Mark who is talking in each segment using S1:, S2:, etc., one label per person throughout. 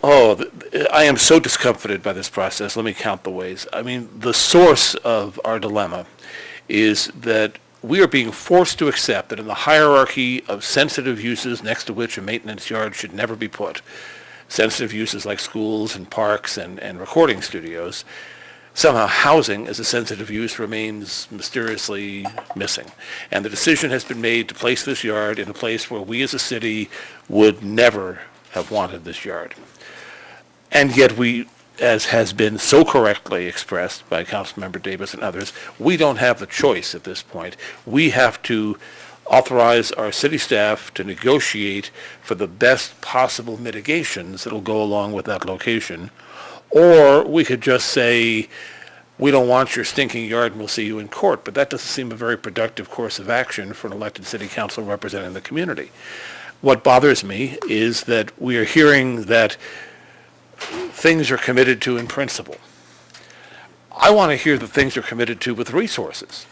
S1: Oh, I am so discomfited by this process. Let me count the ways. I mean, the source of our dilemma is that we are being forced to accept that in the hierarchy of sensitive uses next to which a maintenance yard should never be put, sensitive uses like schools and parks and recording studios, somehow housing as a sensitive use remains mysteriously missing. And the decision has been made to place this yard in a place where we as a city would never have wanted this yard. And yet we, as has been so correctly expressed by Councilmember Davis and others, we don't have the choice at this point. We have to authorize our city staff to negotiate for the best possible mitigations that will go along with that location. Or we could just say, we don't want your stinking yard and we'll see you in court. But that doesn't seem a very productive course of action for an elected city council representing the community. What bothers me is that we are hearing that things are committed to in principle. I want to hear that things are committed to with resources,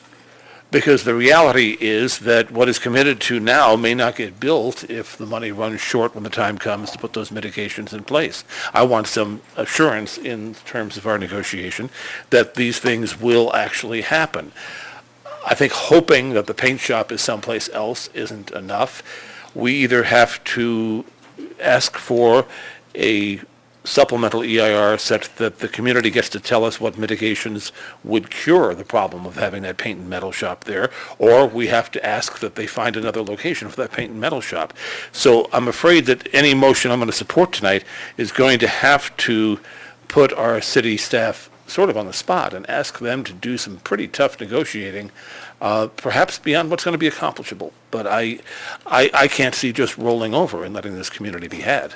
S1: because the reality is that what is committed to now may not get built if the money runs short when the time comes to put those mitigations in place. I want some assurance in terms of our negotiation that these things will actually happen. I think hoping that the paint shop is someplace else isn't enough. We either have to ask for a supplemental EIR such that the community gets to tell us what mitigations would cure the problem of having that paint and metal shop there, or we have to ask that they find another location for that paint and metal shop. So I'm afraid that any motion I'm going to support tonight is going to have to put our city staff sort of on the spot and ask them to do some pretty tough negotiating, perhaps beyond what's going to be accomplishable. But I can't see just rolling over and letting this community be had.